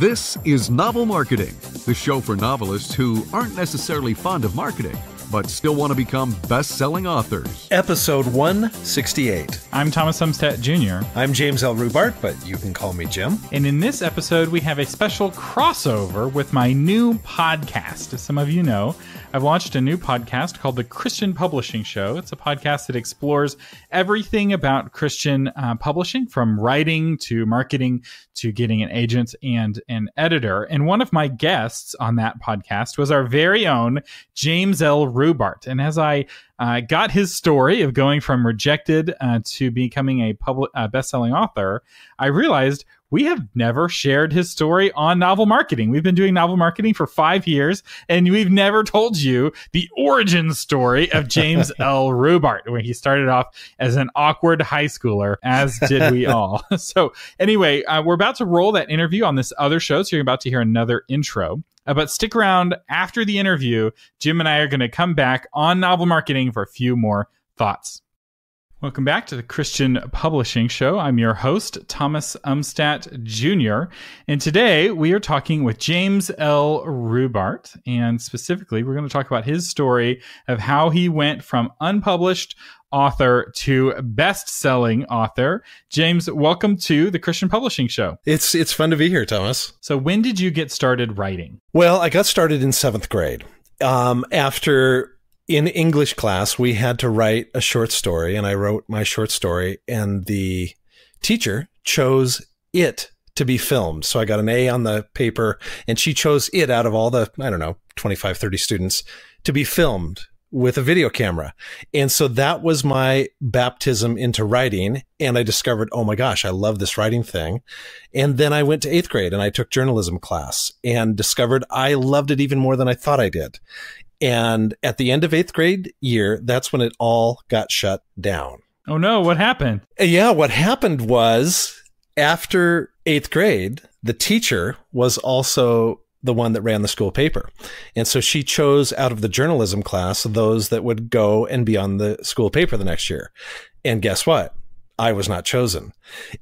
This is Novel Marketing, the show for novelists who aren't necessarily fond of marketing, but still want to become best-selling authors. Episode 168. I'm Thomas Umstattd Jr. I'm James L. Rubart, but you can call me Jim. And in this episode, we have a special crossover with my new podcast. As some of you know, I've launched a new podcast called The Christian Publishing Show. It's a podcast that explores everything about Christian publishing, from writing to marketing to getting an agent and an editor. And one of my guests on that podcast was our very own James L. Rubart. And as I got his story of going from rejected to becoming a best-selling author, I realized we have never shared his story on novel marketing. We've been doing novel marketing for 5 years, and we've never told you the origin story of James L. Rubart, where he started off as an awkward high schooler, as did we all. So anyway, we're about to roll that interview on this other show, so you're about to hear another intro. But stick around after the interview. Jim and I are going to come back on novel marketing for a few more thoughts. Welcome back to the Christian Publishing Show. I'm your host, Thomas Umstattd Jr. And today we are talking with James L. Rubart. And specifically, we're going to talk about his story of how he went from unpublished author to best-selling author. James, welcome to the Christian Publishing Show. It's fun to be here, Thomas. So when did you get started writing? Well, I got started in 7th grade. In English class, we had to write a short story, and I wrote my short story, and the teacher chose it to be filmed. So I got an A on the paper, and she chose it out of all the, 25, 30 students to be filmed with a video camera. And so that was my baptism into writing. And I discovered, oh my gosh, I love this writing thing. And then I went to 8th grade and I took journalism class and discovered I loved it even more than I thought I did. And at the end of 8th grade year, that's when it all got shut down. Oh no, what happened? Yeah, what happened was after 8th grade, the teacher was also the one that ran the school paper. And so she chose out of the journalism class those that would go and be on the school paper the next year. And guess what? I was not chosen.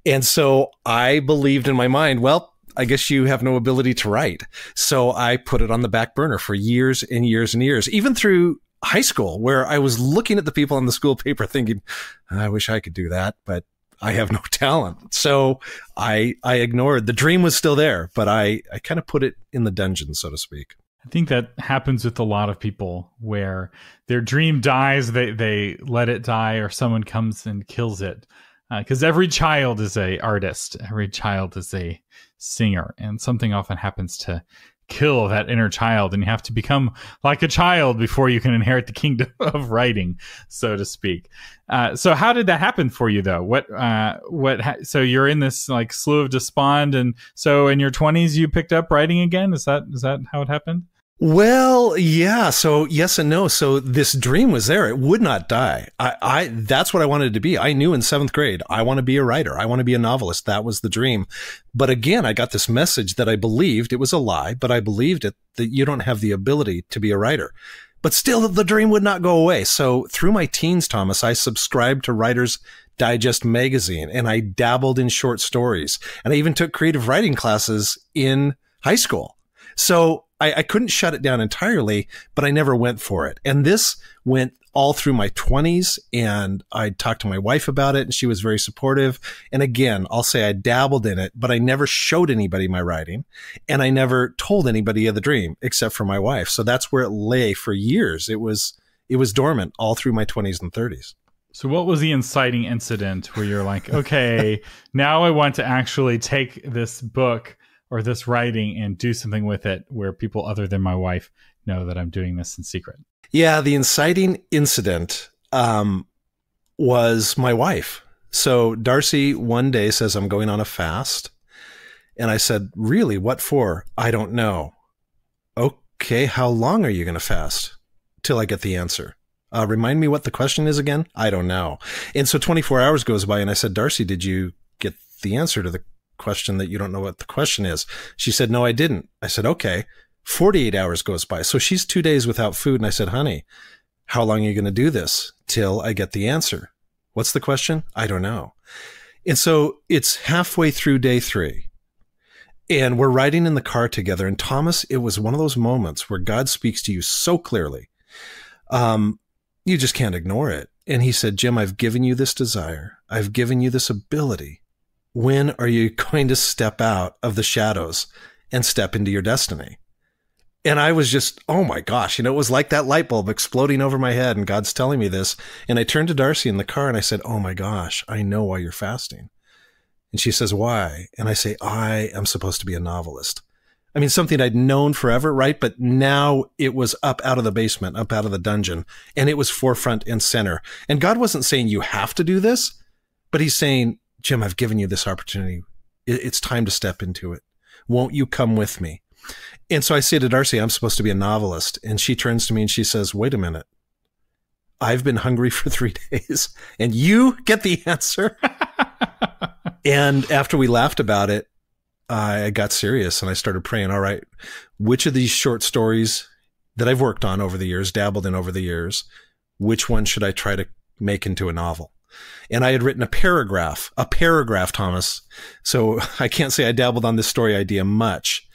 And so I believed in my mind, well, I guess you have no ability to write. So I put it on the back burner for years and years and years, even through high school, where I was looking at the people on the school paper thinking, I wish I could do that, but I have no talent. So I ignored. The dream was still there, but I kind of put it in the dungeon, so to speak. I think that happens with a lot of people where their dream dies, they let it die, or someone comes and kills it. Because every child is a artist. Every child is a singer. And something often happens to kill that inner child, and you have to become like a child before you can inherit the kingdom of writing, so to speak. So how did that happen for you, though? So you're in this like slough of despond, and so in your 20s you picked up writing again? Is that how it happened? Well, yeah. So yes and no. So this dream was there. It would not die. That's what I wanted to be. I knew in 7th grade, I want to be a writer. I want to be a novelist. That was the dream. But again, I got this message that I believed it was a lie, but I believed it, that you don't have the ability to be a writer. But still, the dream would not go away. So through my teens, Thomas, I subscribed to Writer's Digest magazine, and I dabbled in short stories. And I even took creative writing classes in high school. So I couldn't shut it down entirely, but I never went for it. And this went all through my 20s, and I talked to my wife about it, and she was very supportive. And again, I'll say I dabbled in it, but I never showed anybody my writing, and I never told anybody of the dream except for my wife. So that's where it lay for years. It was dormant all through my 20s and 30s. So what was the inciting incident where you're like, okay, now I want to actually take this book or this writing and do something with it where people other than my wife know that I'm doing this in secret? Yeah, the inciting incident was my wife. So Darcy one day says, I'm going on a fast. And I said, really, what for? I don't know. Okay, how long are you going to fast? Till I get the answer. Remind me what the question is again? I don't know. And so 24 hours goes by, and I said, Darcy, did you get the answer to the question that you don't know what the question is? She said, no, I didn't. I said, okay. 48 hours goes by. So she's 2 days without food. And I said, honey, how long are you going to do this? Till I get the answer. What's the question? I don't know. And so it's halfway through day 3. And we're riding in the car together. And Thomas, it was one of those moments where God speaks to you so clearly. You just can't ignore it. And he said, Jim, I've given you this desire. I've given you this ability. When are you going to step out of the shadows and step into your destiny? And I was just, oh my gosh, it was like that light bulb exploding over my head, and God's telling me this. And I turned to Darcy in the car and I said, oh my gosh, I know why you're fasting. And she says, why? And I say, I am supposed to be a novelist. I mean, something I'd known forever, right? But now it was up out of the basement, up out of the dungeon, and it was forefront and center. And God wasn't saying you have to do this, but he's saying, Jim, I've given you this opportunity. It's time to step into it. Won't you come with me? And so I say to Darcy, I'm supposed to be a novelist. And she turns to me and she says, wait a minute. I've been hungry for 3 days and you get the answer. And after we laughed about it, I got serious and I started praying, all right, which of these short stories that I've worked on over the years, dabbled in over the years, which one should I try to make into a novel? And I had written a paragraph, Thomas. So I can't say I dabbled on this story idea much,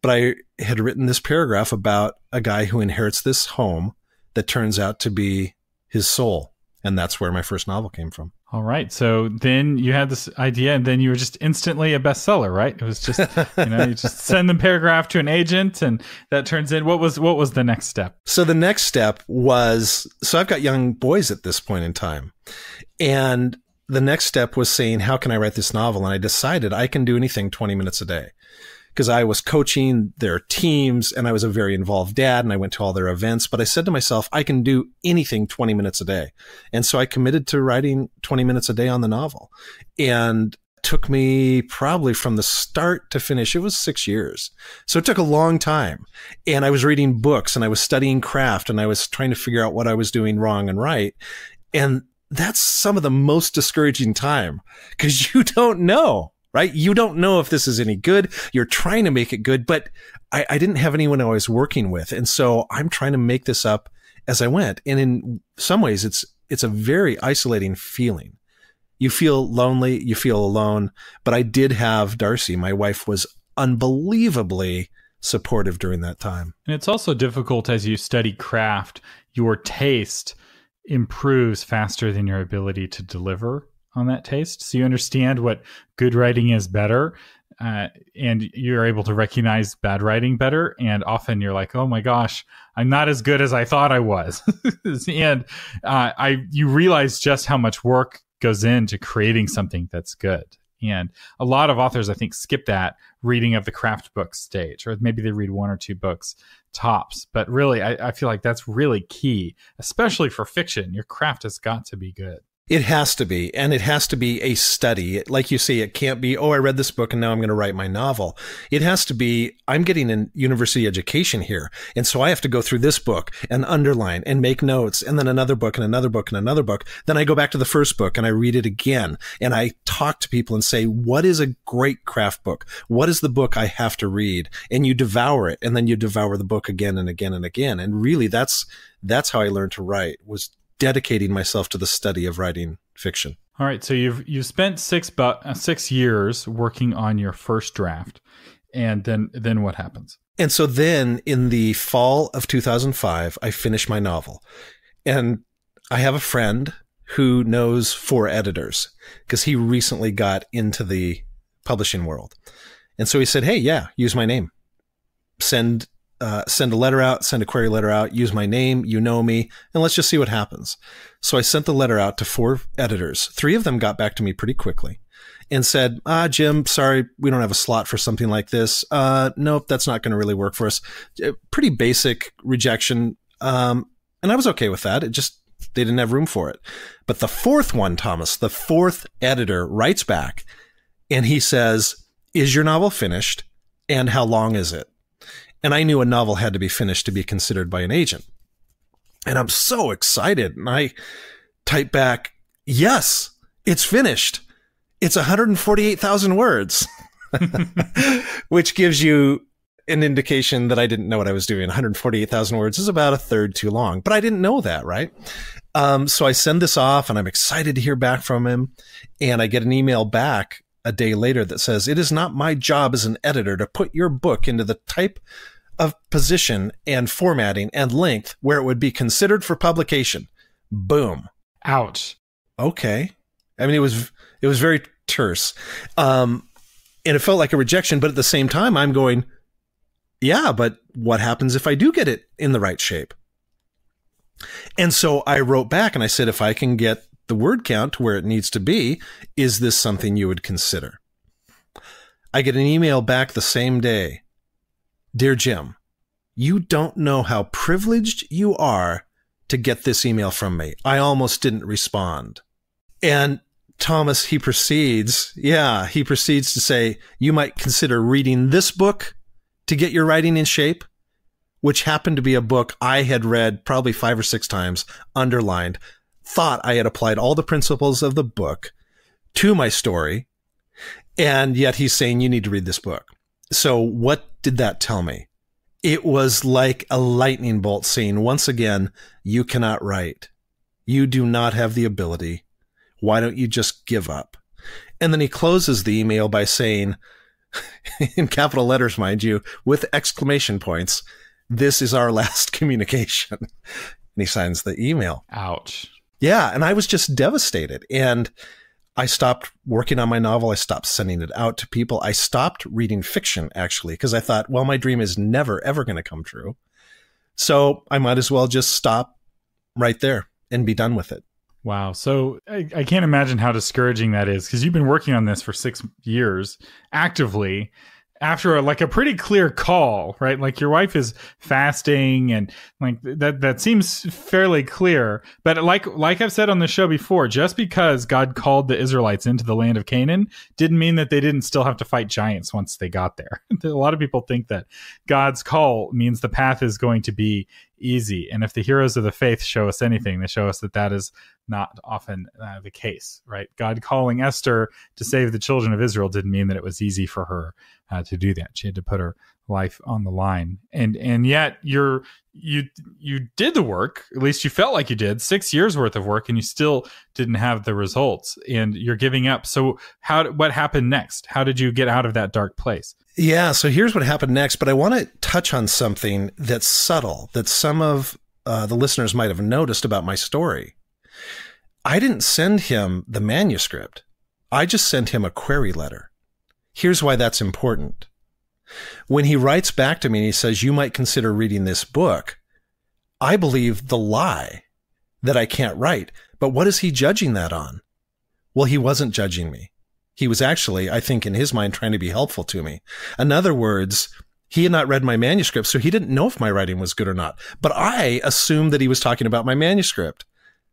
but I had written this paragraph about a guy who inherits this home that turns out to be his soul. And that's where my first novel came from. All right. So then you had this idea and then you were just instantly a bestseller, right? It was just, you just send the paragraph to an agent and that turns in. What was the next step? So the next step was, so I've got young boys at this point in time. And the next step was saying, how can I write this novel? And I decided I can do anything 20 minutes a day. Because I was coaching their teams and I was a very involved dad and I went to all their events. But I said to myself, I can do anything 20 minutes a day. And so I committed to writing 20 minutes a day on the novel. And it took me probably from the start to finish, it was 6 years. So it took a long time. And I was reading books and I was studying craft and I was trying to figure out what I was doing wrong and right. And that's some of the most discouraging time because you don't know. Right? You don't know if this is any good. You're trying to make it good, but I didn't have anyone I was working with. And so I'm trying to make this up as I went. And in some ways, it's a very isolating feeling. You feel lonely, you feel alone, but I did have Darcy. My wife was unbelievably supportive during that time. And it's also difficult as you study craft, your taste improves faster than your ability to deliver on that taste. So you understand what good writing is better, and you're able to recognize bad writing better. And often you're like, oh my gosh, I'm not as good as I thought I was. And you realize just how much work goes into creating something that's good. And a lot of authors, I think, skip that reading of the craft book stage, or maybe they read 1 or 2 books tops. But really, I feel like that's really key, especially for fiction. Your craft has got to be good. It has to be, and it has to be a study. Like you say, it can't be, oh, I read this book and now I'm going to write my novel. It has to be, I'm getting a university education here. And so I have to go through this book and underline and make notes, and then another book and another book and another book. Then I go back to the first book and I read it again. And I talk to people and say, what is a great craft book? What is the book I have to read? And you devour it, and then you devour the book again and again and again. And really, that's how I learned to write, was dedicating myself to the study of writing fiction. All right. So you've spent 6 years working on your first draft. And then what happens? And so then in the fall of 2005, I finished my novel. And I have a friend who knows 4 editors because he recently got into the publishing world. And so he said, hey, yeah, use my name. Send a letter out, send a query letter out, use my name, you know me, and let's just see what happens. So I sent the letter out to 4 editors. 3 of them got back to me pretty quickly and said, Jim, sorry, we don't have a slot for something like this. Nope, that's not going to really work for us. Pretty basic rejection. And I was okay with that. They didn't have room for it. But the 4th one, Thomas, the 4th editor writes back and he says, is your novel finished? And how long is it? And I knew a novel had to be finished to be considered by an agent. And I'm so excited. And I type back, yes, it's finished. It's 148,000 words, which gives you an indication that I didn't know what I was doing. 148,000 words is about a third too long, but I didn't know that, right? So I send this off and I'm excited to hear back from him. And I get an email back a day later that says, "It is not my job as an editor to put your book into the type of position and formatting and length where it would be considered for publication." Boom. Ouch. Okay. I mean, it was very terse. And it felt like a rejection, but at the same time, I'm going, yeah, but what happens if I do get it in the right shape? And so I wrote back and I said, if I can get the word count to where it needs to be, is this something you would consider? I get an email back the same day. "Dear Jim, you don't know how privileged you are to get this email from me. I almost didn't respond." And Thomas, he proceeds to say, "You might consider reading this book to get your writing in shape," which happened to be a book I had read probably 5 or 6 times, underlined, thought I had applied all the principles of the book to my story. And yet he's saying, "You need to read this book." So what did that tell me? It was like a lightning bolt saying, once again, you cannot write. You do not have the ability. Why don't you just give up? And then he closes the email by saying, in capital letters, mind you, with exclamation points, "This is our last communication." And he signs the email. Ouch. Yeah. And I was just devastated. And I stopped working on my novel. I stopped sending it out to people. I stopped reading fiction, actually, because I thought, well, my dream is never, ever going to come true. So I might as well just stop right there and be done with it. Wow. So I can't imagine how discouraging that is, because you've been working on this for 6 years actively after a pretty clear call, right? Like your wife is fasting and like that seems fairly clear. But like I've said on the show before, just because God called the Israelites into the land of Canaan didn't mean that they didn't still have to fight giants once they got there. A lot of people think that God's call means the path is going to be easy. And if the heroes of the faith show us anything, they show us that is not often the case, right? God calling Esther to save the children of Israel didn't mean that it was easy for her to do that. She had to put her life on the line. And yet you did the work, at least you felt like you did, 6 years worth of work, and you still didn't have the results, and you're giving up. So what happened next? How did you get out of that dark place? Yeah, so here's what happened next, but I want to touch on something that's subtle, that some of the listeners might have noticed about my story. I didn't send him the manuscript. I just sent him a query letter. Here's why that's important. When he writes back to me and he says, "You might consider reading this book," I believe the lie that I can't write. But what is he judging that on? Well, he wasn't judging me. He was actually, I think, in his mind, trying to be helpful to me. In other words, he had not read my manuscript, so he didn't know if my writing was good or not. But I assumed that he was talking about my manuscript.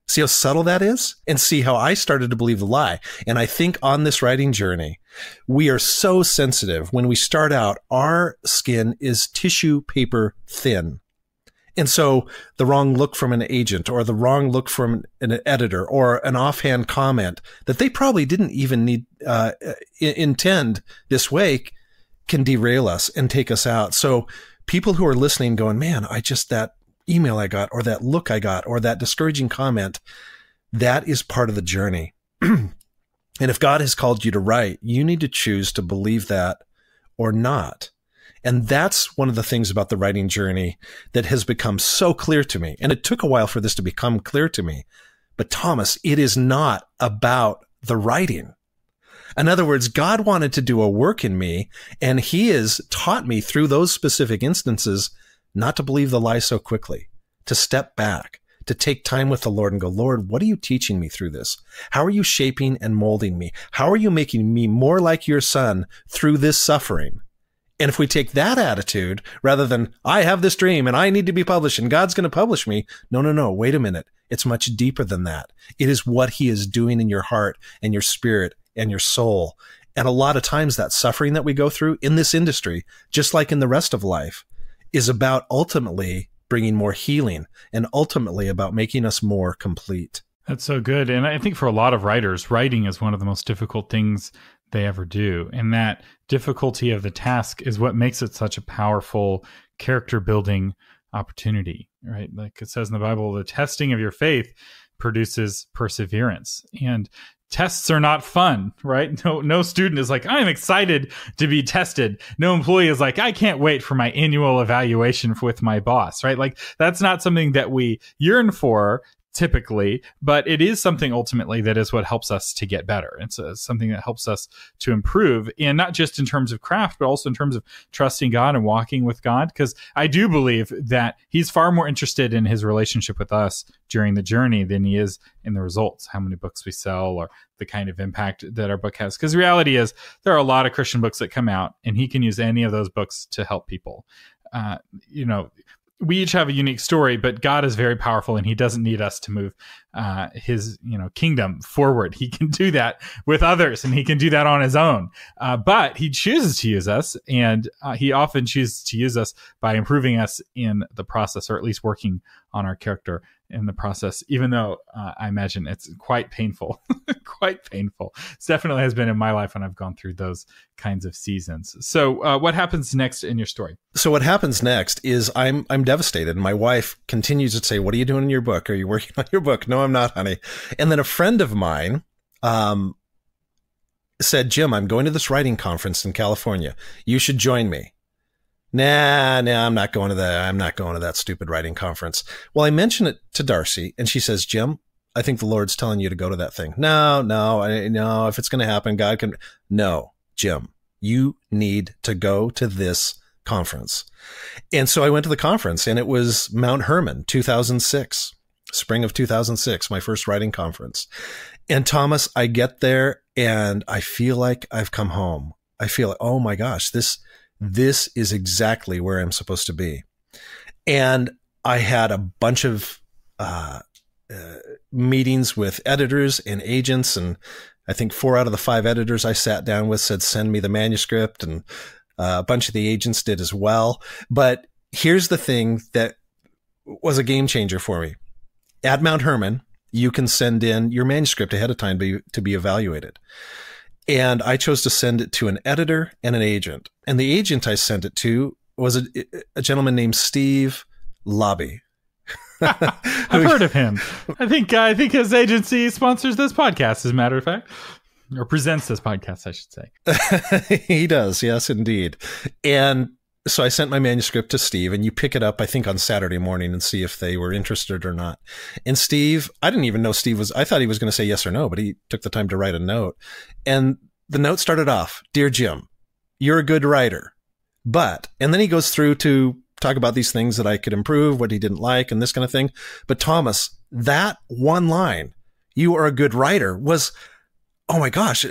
See how subtle that is? And see how I started to believe the lie. And I think on this writing journey, we are so sensitive. When we start out, our skin is tissue paper thin. And so the wrong look from an agent or the wrong look from an editor or an offhand comment that they probably didn't even need intend this way can derail us and take us out. So people who are listening going, "Man, that email I got, or that look I got, or that discouraging comment," that is part of the journey. And if God has called you to write, you need to choose to believe that or not. And that's one of the things about the writing journey that has become so clear to me. And it took a while for this to become clear to me. But Thomas, it is not about the writing. In other words, God wanted to do a work in me, and he has taught me through those specific instances not to believe the lie so quickly, to step back, to take time with the Lord and go, "Lord, what are you teaching me through this? How are you shaping and molding me? How are you making me more like your son through this suffering?" And if we take that attitude, rather than, "I have this dream and I need to be published and God's going to publish me." No, wait a minute. It's much deeper than that. It is what he is doing in your heart and your spirit and your soul. And a lot of times that suffering that we go through in this industry, just like in the rest of life, is about ultimately bringing more healing and ultimately about making us more complete. That's so good. And I think for a lot of writers, writing is one of the most difficult things they ever do. And that difficulty of the task is what makes it such a powerful character building opportunity, right? Like it says in the Bible, the testing of your faith produces perseverance. And tests are not fun, right? No student is like, I'm excited to be tested. No employee is like, I can't wait for my annual evaluation with my boss, right? Like, that's not something that we yearn for typically, but it is something ultimately that is what helps us to get better. It's something that helps us to improve, and not just in terms of craft, but also in terms of trusting God and walking with God. Because I do believe that he's far more interested in his relationship with us during the journey than he is in the results, how many books we sell or the kind of impact that our book has. Because the reality is there are a lot of Christian books that come out, and he can use any of those books to help people. We each have a unique story, but God is very powerful, and he doesn't need us to move his kingdom forward. He can do that with others, and he can do that on his own. But he chooses to use us, and he often chooses to use us by improving us in the process, or at least working on our character in the process, even though I imagine it's quite painful. Quite painful. It definitely has been in my life when I've gone through those kinds of seasons. So what happens next in your story? So what happens next is I'm devastated. My wife continues to say, what are you doing in your book? Are you working on your book? No, I'm not, honey. And then a friend of mine said, Jim, I'm going to this writing conference in California. You should join me. Nah, I'm not going to that. I'm not going to that stupid writing conference. Well, I mentioned it to Darcy, and she says, Jim, I think the Lord's telling you to go to that thing. No, if it's going to happen, God can. No, Jim, you need to go to this conference. And so I went to the conference, and it was Mount Hermon, 2006, spring of 2006, my first writing conference. And Thomas, I get there and I feel like I've come home. I feel like, oh my gosh, this is exactly where I'm supposed to be. And I had a bunch of meetings with editors and agents. And I think 4 out of the 5 editors I sat down with said, send me the manuscript. And a bunch of the agents did as well. But here's the thing that was a game changer for me. At Mount Hermon, you can send in your manuscript ahead of time to be evaluated. And I chose to send it to an editor and an agent. And the agent I sent it to was a gentleman named Steve Lobby. I've heard of him. I think his agency sponsors this podcast, as a matter of fact, or presents this podcast, I should say. He does. Yes, indeed. And so I sent my manuscript to Steve, and you pick it up, I think, on Saturday morning and see if they were interested or not. And Steve, I didn't even know I thought he was going to say yes or no, but he took the time to write a note. And the note started off, Dear Jim, you're a good writer, and then he goes through to talk about these things that I could improve, what he didn't like, and this kind of thing. But Thomas, that one line, you are a good writer, was, oh my gosh,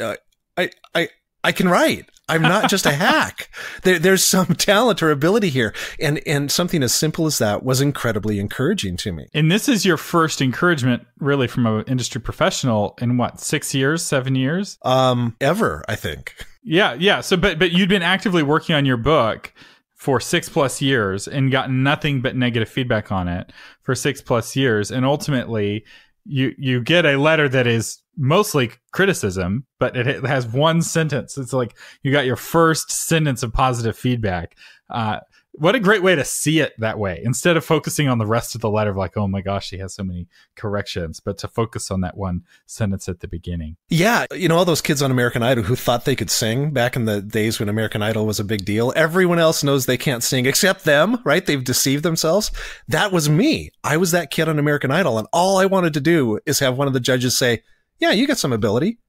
I can write. I'm not just a hack. There's some talent or ability here. And something as simple as that was incredibly encouraging to me. And this is your first encouragement really from an industry professional in what, 6 years, 7 years? Ever, I think. Yeah. So, but you'd been actively working on your book for 6+ years and gotten nothing but negative feedback on it for 6+ years. And ultimately you get a letter that is mostly criticism, but it has one sentence. It's like you got your first sentence of positive feedback. What a great way to see it that way, instead of focusing on the rest of the letter of like, oh my gosh, he has so many corrections, but to focus on that one sentence at the beginning. Yeah. All those kids on American Idol who thought they could sing back in the days when American Idol was a big deal. Everyone else knows they can't sing except them, right? They've deceived themselves. That was me. I was that kid on American Idol. And all I wanted to do is have one of the judges say, yeah, you got some ability.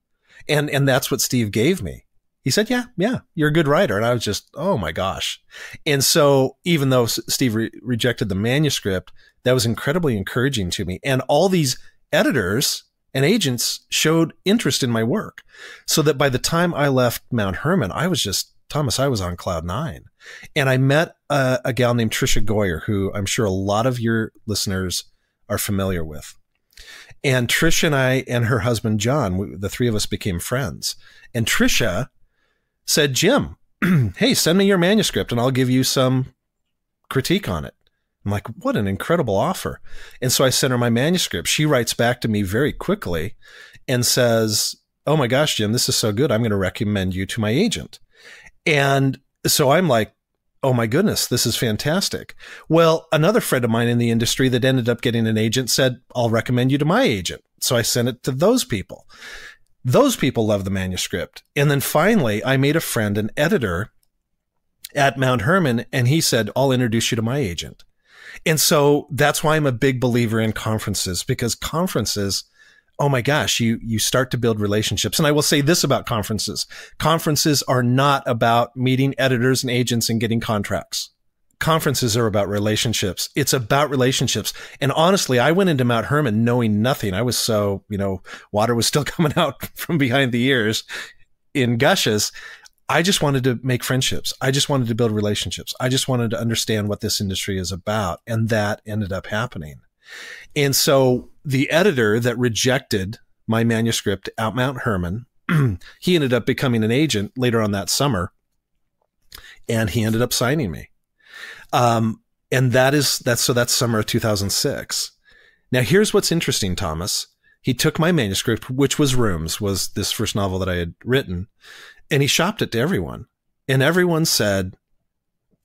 And that's what Steve gave me. He said, yeah, you're a good writer. And I was just, oh my gosh. And so even though Steve rejected the manuscript, that was incredibly encouraging to me. And all these editors and agents showed interest in my work, so that by the time I left Mount Hermon, I was on cloud 9. And I met a gal named Tricia Goyer, who I'm sure a lot of your listeners are familiar with. And Tricia and I and her husband, John, the 3 of us became friends. And Tricia said, Jim, hey, send me your manuscript and I'll give you some critique on it. I'm like, what an incredible offer. And so I sent her my manuscript. She writes back to me very quickly and says, oh my gosh, Jim, this is so good. I'm going to recommend you to my agent. And so I'm like, oh my goodness, this is fantastic. Well, another friend of mine in the industry that ended up getting an agent said, I'll recommend you to my agent. So I sent it to those people. Those people love the manuscript. And then finally, I made a friend, an editor at Mount Hermon, and he said, I'll introduce you to my agent. And so that's why I'm a big believer in conferences, because conferences, oh my gosh, you start to build relationships. And I will say this about conferences. Conferences are not about meeting editors and agents and getting contracts. Conferences are about relationships. It's about relationships. And honestly, I went into Mount Hermon knowing nothing. I was so, water was still coming out from behind the ears in gushes. I just wanted to make friendships. I just wanted to build relationships. I just wanted to understand what this industry is about. And that ended up happening. And so the editor that rejected my manuscript at Mount Hermon, he ended up becoming an agent later on that summer, and he ended up signing me. And that's summer of 2006. Now, here's what's interesting, Thomas. He took my manuscript, which was Rooms, was this first novel that I had written, and he shopped it to everyone. And everyone said,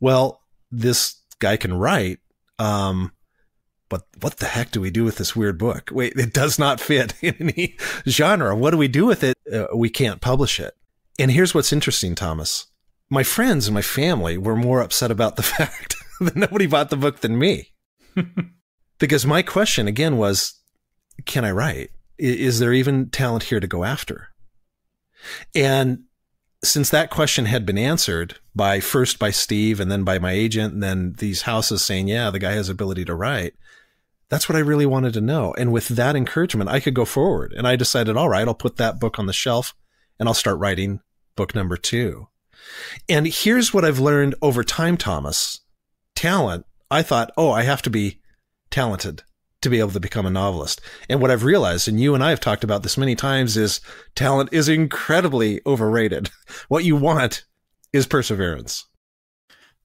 well, this guy can write, but what the heck do we do with this weird book? Wait, it does not fit in any genre. What do we do with it? We can't publish it. And here's what's interesting, Thomas. My friends and my family were more upset about the fact that nobody bought the book than me. Because my question again was, can I write? Is there even talent here to go after? And since that question had been answered first by Steve and then by my agent, and then these houses saying, yeah, the guy has ability to write. That's what I really wanted to know. And with that encouragement, I could go forward. And I decided, all right, I'll put that book on the shelf and I'll start writing book number 2. And here's what I've learned over time, Thomas. Talent. I thought, I have to be talented to be able to become a novelist. And what I've realized, and you and I have talked about this many times, is talent is incredibly overrated. What you want is perseverance.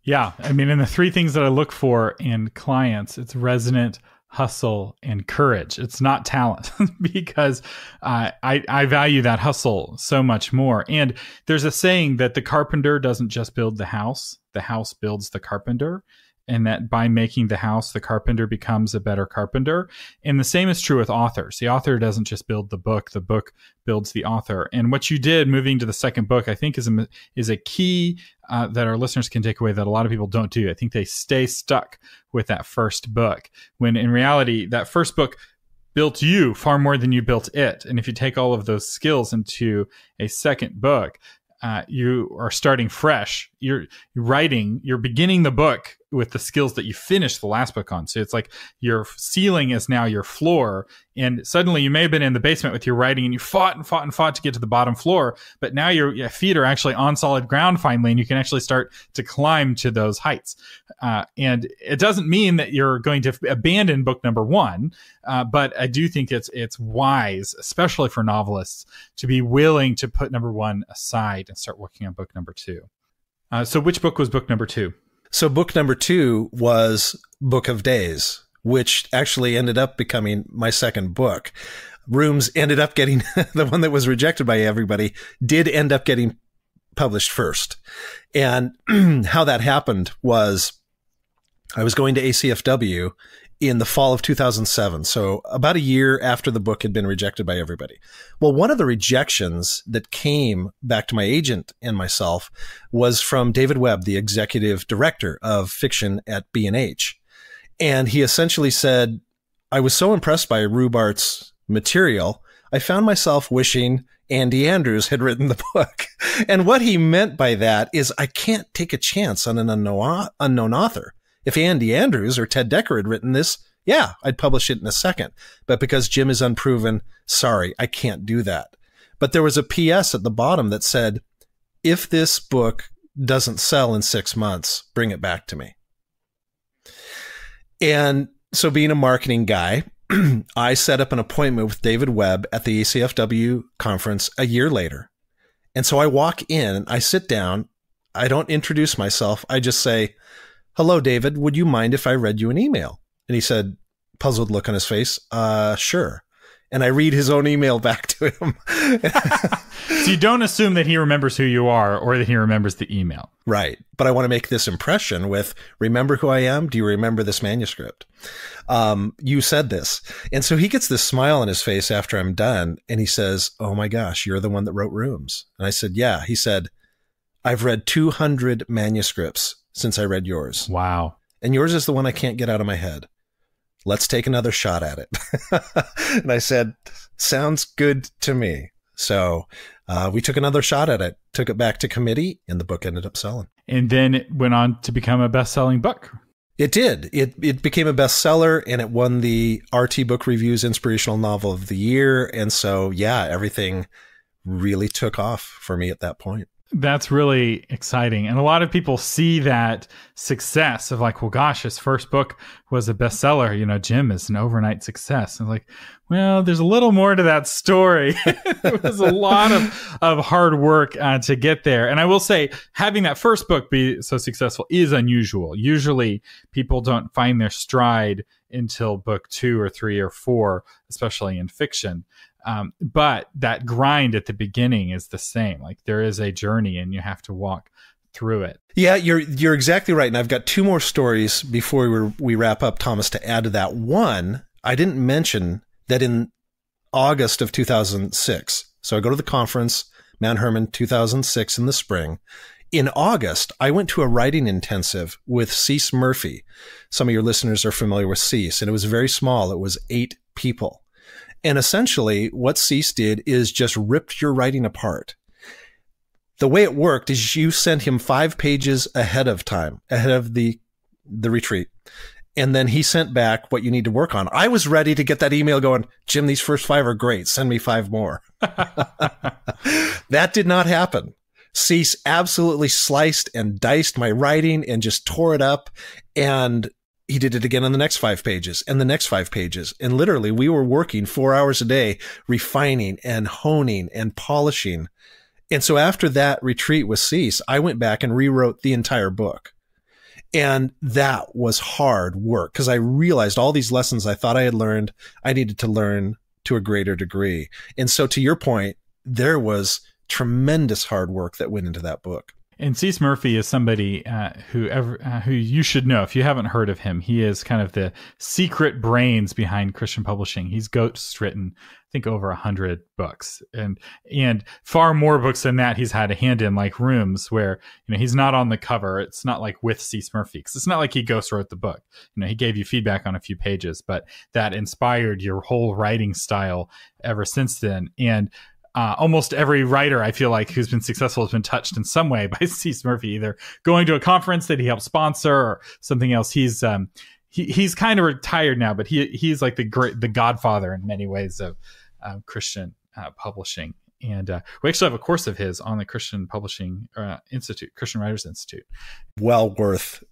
Yeah. I mean, and the 3 things that I look for in clients, it's resonant, hustle, and courage. It's not talent because I value that hustle so much more. And there's a saying that the carpenter doesn't just build the house builds the carpenter. And that by making the house, the carpenter becomes a better carpenter. And the same is true with authors. The author doesn't just build the book builds the author. And what you did moving to the second book, I think is a key that our listeners can take away that a lot of people don't do. I think they stay stuck with that first book, when in reality, that first book built you far more than you built it. And if you take all of those skills into a second book, you are starting fresh. You're beginning the book with the skills that you finished the last book on. So it's like your ceiling is now your floor. And suddenly you may have been in the basement with your writing and you fought to get to the bottom floor. But now your feet are actually on solid ground finally, and you can actually start to climb to those heights. And it doesn't mean that you're going to abandon book number 1. But I do think it's wise, especially for novelists, to be willing to put number 1 aside and start working on book number 2. So which book was book number 2? So book number 2 was Book of Days, which actually ended up becoming my second book. Rooms ended up getting, the one that was rejected by everybody, did end up getting published first. And how that happened was I was going to ACFW in the fall of 2007. So about a year after the book had been rejected by everybody. Well, one of the rejections that came back to my agent and myself was from David Webb, the executive director of fiction at B&H. And he essentially said, I was so impressed by Rubart's material, I found myself wishing Andy Andrews had written the book. And what he meant by that is I can't take a chance on an unknown author. If Andy Andrews or Ted Decker had written this, yeah, I'd publish it in a second. But because Jim is unproven, sorry, I can't do that. But there was a PS at the bottom that said, if this book doesn't sell in 6 months, bring it back to me. And so being a marketing guy, I set up an appointment with David Webb at the ACFW conference a year later. And so I walk in, I sit down, I don't introduce myself. I just say, hello, David, would you mind if I read you an email? And he said, puzzled look on his face, sure. And I read his own email back to him. So you don't assume that he remembers who you are or that he remembers the email. Right. But I want to make this impression with, remember who I am? Do you remember this manuscript? You said this. And so he gets this smile on his face after I'm done. And he says, oh my gosh, you're the one that wrote Rooms. And I said, yeah. He said, I've read 200 manuscripts since I read yours. Wow. And yours is the one I can't get out of my head. Let's take another shot at it. And I said, sounds good to me. So we took another shot at it, took it back to committee, and the book ended up selling. And then it went on to become a best-selling book. It did. It became a bestseller, and it won the RT Book Review's Inspirational Novel of the Year. And so, yeah, everything really took off for me at that point. That's really exciting. And a lot of people see that success of like, well, gosh, his first book was a bestseller. You know, Jim is an overnight success. And like, well, there's a little more to that story. It was a lot of hard work to get there. And I will say, having that first book be so successful is unusual. Usually people don't find their stride until book 2 or 3 or 4, especially in fiction. But that grind at the beginning is the same. Like there is a journey and you have to walk through it. Yeah, you're exactly right. And I've got 2 more stories before we wrap up, Thomas, to add to that. One, I didn't mention that in August of 2006. So I go to the conference, Mount Hermon, 2006 in the spring. In August, I went to a writing intensive with Cease Murphy. Some of your listeners are familiar with Cease, and it was very small. It was 8 people. And essentially what Cease did is just ripped your writing apart. The way it worked is you sent him 5 pages ahead of time, ahead of the retreat. And then he sent back what you need to work on. I was ready to get that email going, Jim, these first 5 are great. Send me 5 more. That did not happen. Cease absolutely sliced and diced my writing and just tore it up. And he did it again on the next 5 pages and the next 5 pages. And literally we were working 4 hours a day, refining and honing and polishing. And so after that retreat with Cease, I went back and rewrote the entire book. And that was hard work because I realized all these lessons I thought I had learned, I needed to learn to a greater degree. And so to your point, there was tremendous hard work that went into that book. And Cease Murphy is somebody who you should know. If you haven't heard of him, he is kind of the secret brains behind Christian publishing. He's ghostwritten, I think, over 100 books, and far more books than that. He's had a hand in, like Rooms, where he's not on the cover. It's not like with Cease Murphy, because it's not like he ghostwrote the book. He gave you feedback on a few pages, but that inspired your whole writing style ever since then. And almost every writer I feel like who's been successful has been touched in some way by Cease Murphy, either going to a conference that he helped sponsor or something else. He's kind of retired now, but he's like the godfather in many ways of Christian publishing. And we actually have a course of his on the Christian Publishing Institute, Christian Writers Institute. Well worth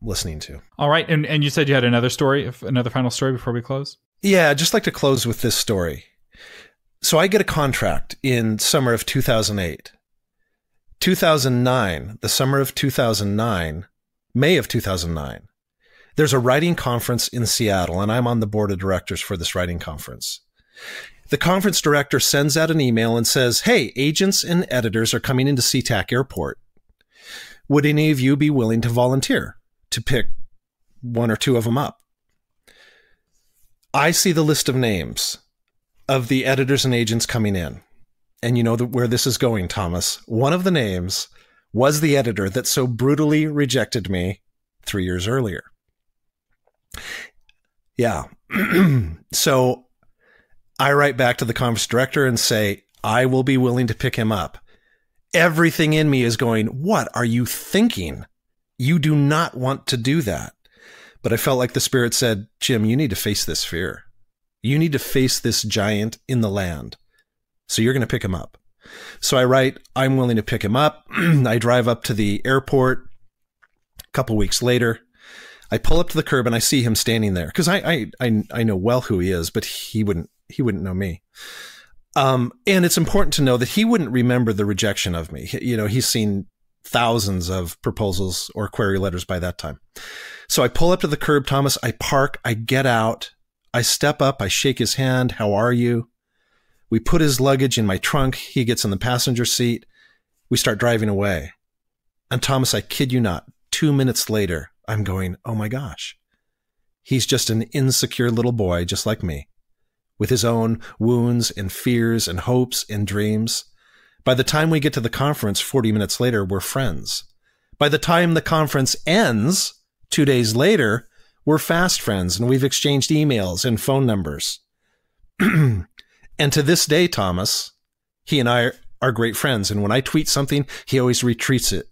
listening to. All right. And you said you had another final story before we close? Yeah, I'd just like to close with this story. So I get a contract in summer of 2008. 2009, the summer of 2009, May of 2009, there's a writing conference in Seattle, and I'm on the board of directors for this writing conference. The conference director sends out an email and says, hey, agents and editors are coming into SeaTac Airport. Would any of you be willing to volunteer to pick 1 or 2 of them up? I see the list of names of the editors and agents coming in. And you know where this is going, Thomas. One of the names was the editor that so brutally rejected me 3 years earlier. Yeah. So I write back to the conference director and say, I will be willing to pick him up. Everything in me is going, what are you thinking? You do not want to do that. But I felt like the Spirit said, Jim, you need to face this fear. You need to face this giant in the land. So you're going to pick him up. So I write, I'm willing to pick him up. I drive up to the airport. A couple weeks later, I pull up to the curb and I see him standing there because I know well who he is, but he wouldn't know me. And it's important to know that he wouldn't remember the rejection of me. He's seen thousands of proposals or query letters by that time. So I pull up to the curb, Thomas. I park. I get out. I step up, I shake his hand. How are you? We put his luggage in my trunk. He gets in the passenger seat. We start driving away. And Thomas, I kid you not, 2 minutes later, I'm going, oh my gosh. He's just an insecure little boy, just like me, with his own wounds and fears and hopes and dreams. By the time we get to the conference 40 minutes later, we're friends. By the time the conference ends 2 days later, we're fast friends and we've exchanged emails and phone numbers. And to this day, Thomas, he and I are great friends. And when I tweet something, he always retweets it.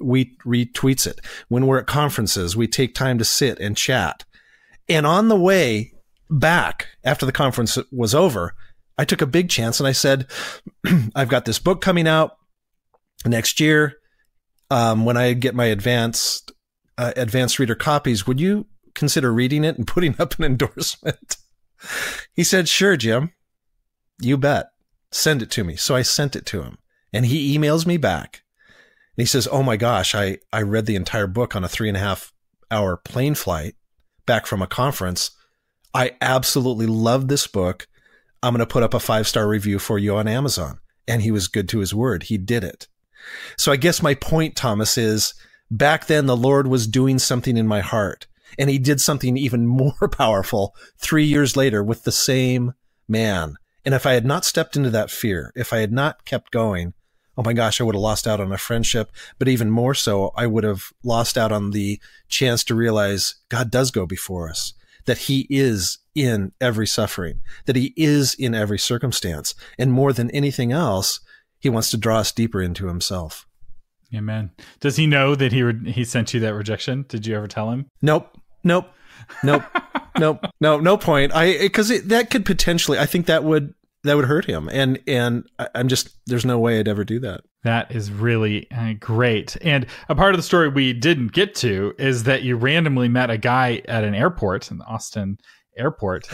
When we're at conferences, we take time to sit and chat. And on the way back, after the conference was over, I took a big chance and I said, I've got this book coming out next year. When I get my advanced reader copies, would you consider reading it and putting up an endorsement? He said, sure, Jim. You bet. Send it to me. So I sent it to him and he emails me back and he says, oh my gosh, I read the entire book on a 3.5-hour plane flight back from a conference. I absolutely love this book. I'm going to put up a 5-star review for you on Amazon. And he was good to his word. He did it. So I guess my point, Thomas, is back then the Lord was doing something in my heart and he did something even more powerful 3 years later with the same man. And if I had not stepped into that fear, if I had not kept going, oh my gosh, I would have lost out on a friendship. But even more so, I would have lost out on the chance to realize God does go before us, that he is in every suffering, that he is in every circumstance. And more than anything else, he wants to draw us deeper into himself. Amen. Does he know that he sent you that rejection? Did you ever tell him? Nope. No point. Because that could potentially, I think that would hurt him. And I'm just, there's no way I'd ever do that. That is really great. And a part of the story we didn't get to is that you randomly met a guy at an airport in the Austin airport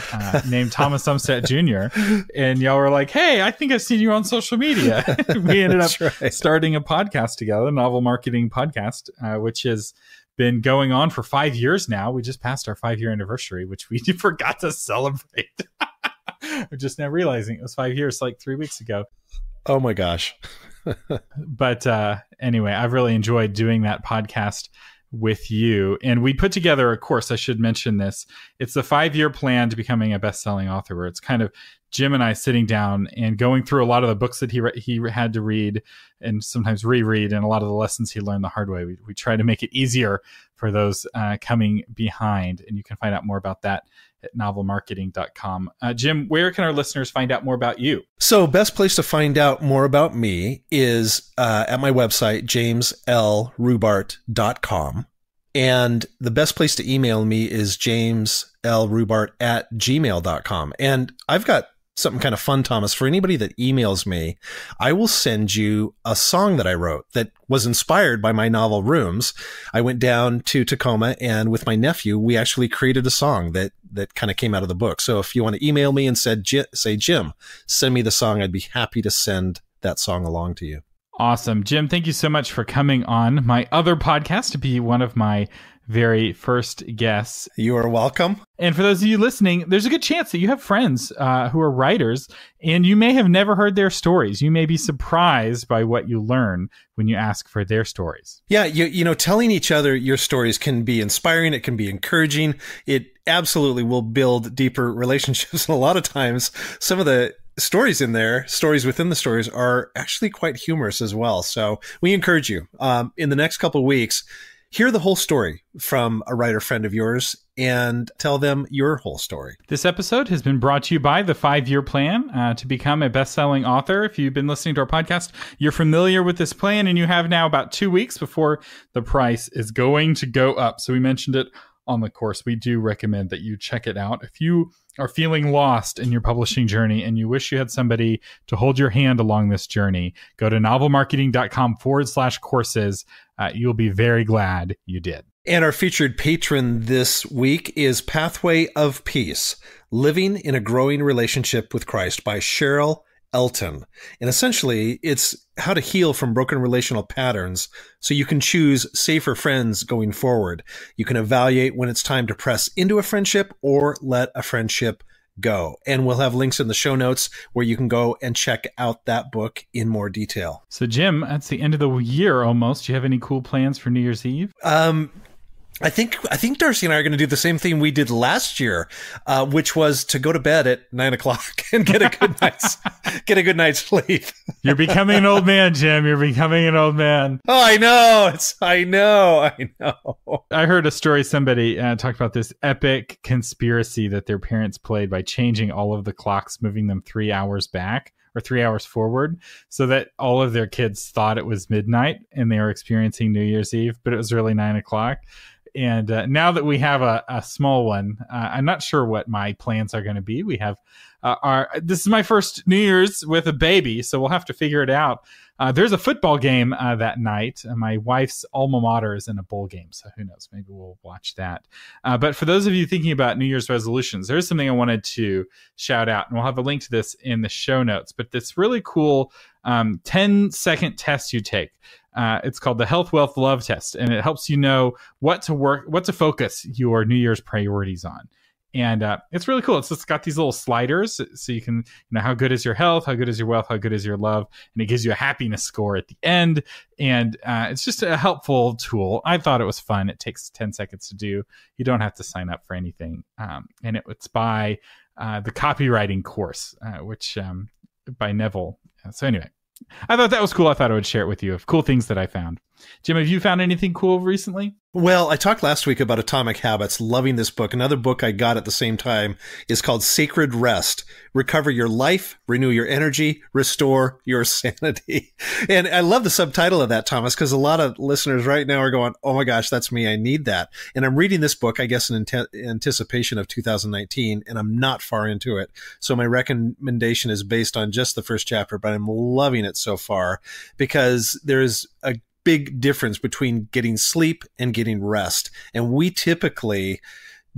named Thomas Umstattd Jr. And y'all were like, hey, I think I've seen you on social media. We ended up starting a podcast together, a novel marketing podcast, which has been going on for 5 years now. We just passed our 5-year anniversary, which we forgot to celebrate. I'm just now realizing it was 5 years, like 3 weeks ago. Oh my gosh. But anyway, I've really enjoyed doing that podcast with you. And we put together a course. I should mention this. It's the 5-year plan to becoming a best-selling author, where it's kind of Jim and I sitting down and going through a lot of the books that he had to read and sometimes reread, and a lot of the lessons he learned the hard way. We try to make it easier for those coming behind. And you can find out more about that at novelmarketing.com. Jim, where can our listeners find out more about you? So best place to find out more about me is at my website, jameslrubart.com. And the best place to email me is jameslrubart@gmail.com. And I've got something kind of fun, Thomas. For anybody that emails me, I will send you a song that I wrote that was inspired by my novel Rooms. I went down to Tacoma, and with my nephew, we actually created a song that kind of came out of the book. So if you want to email me and say, Jim, send me the song, I'd be happy to send that song along to you. Awesome. Jim, thank you so much for coming on my other podcast to be one of my very first guests. You are welcome. And for those of you listening, there's a good chance that you have friends who are writers, and you may have never heard their stories. You may be surprised by what you learn when you ask for their stories. Yeah, you know, telling each other your stories can be inspiring. It can be encouraging. It absolutely will build deeper relationships. And a lot of times, some of the stories in there, stories within the stories, are actually quite humorous as well. So we encourage you in the next couple of weeks, hear the whole story from a writer friend of yours and tell them your whole story. This episode has been brought to you by the 5-year plan to become a best-selling author. If you've been listening to our podcast, you're familiar with this plan, and you have now about 2 weeks before the price is going to go up. So we mentioned it on the course. We do recommend that you check it out. If you are feeling lost in your publishing journey and you wish you had somebody to hold your hand along this journey, go to novelmarketing.com/courses. You'll be very glad you did. And our featured patron this week is Pathway of Peace, Living in a Growing Relationship with Christ by Cheryl Elton. And essentially, it's how to heal from broken relational patterns so you can choose safer friends going forward. You can evaluate when it's time to press into a friendship or let a friendship go. And we'll have links in the show notes where you can go and check out that book in more detail. So, Jim, that's the end of the year almost. Do you have any cool plans for New Year's Eve? I think Darcy and I are going to do the same thing we did last year, which was to go to bed at 9 o'clock and get a good night's sleep. You're becoming an old man, Jim. You're becoming an old man. Oh, I know. I know. I heard a story. Somebody talked about this epic conspiracy that their parents played by changing all of the clocks, moving them 3 hours back or 3 hours forward, so that all of their kids thought it was midnight and they were experiencing New Year's Eve, but it was really 9 o'clock. And now that we have a small one, I'm not sure what my plans are going to be. We have this is my first New Year's with a baby, so we'll have to figure it out. There's a football game that night. My wife's alma mater is in a bowl game, so who knows? Maybe we'll watch that. But for those of you thinking about New Year's resolutions, there's something I wanted to shout out, and we'll have a link to this in the show notes. But this really cool 10-second test you take. It's called the Health, Wealth, Love Test, and it helps you know what to focus your New Year's priorities on. And it's really cool. It's got these little sliders, so you can, how good is your health, how good is your wealth, how good is your love, and it gives you a happiness score at the end. And it's just a helpful tool. I thought it was fun. It takes 10 seconds to do. You don't have to sign up for anything. And it's by the copywriting course, which by Neville. So anyway, I thought that was cool. I thought I would share it with you of cool things that I found. Jim, have you found anything cool recently? Well, I talked last week about Atomic Habits, loving this book. Another book I got at the same time is called Sacred Rest. Recover your life, renew your energy, restore your sanity. And I love the subtitle of that, Thomas, because a lot of listeners right now are going, oh my gosh, that's me. I need that. And I'm reading this book, I guess, in anticipation of 2019, and I'm not far into it. So my recommendation is based on just the first chapter, but I'm loving it so far because there's a big difference between getting sleep and getting rest. And we typically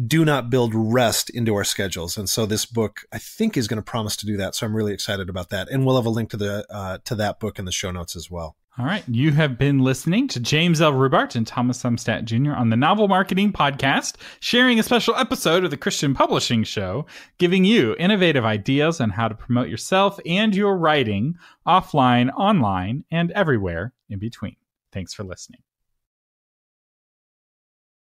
do not build rest into our schedules. And so this book, I think, is going to promise to do that. So I'm really excited about that. And we'll have a link to that book in the show notes as well. All right. You have been listening to James L. Rubart and Thomas Umstattd Jr. on the Novel Marketing Podcast, sharing a special episode of the Christian Publishing Show, giving you innovative ideas on how to promote yourself and your writing offline, online, and everywhere in between. Thanks for listening.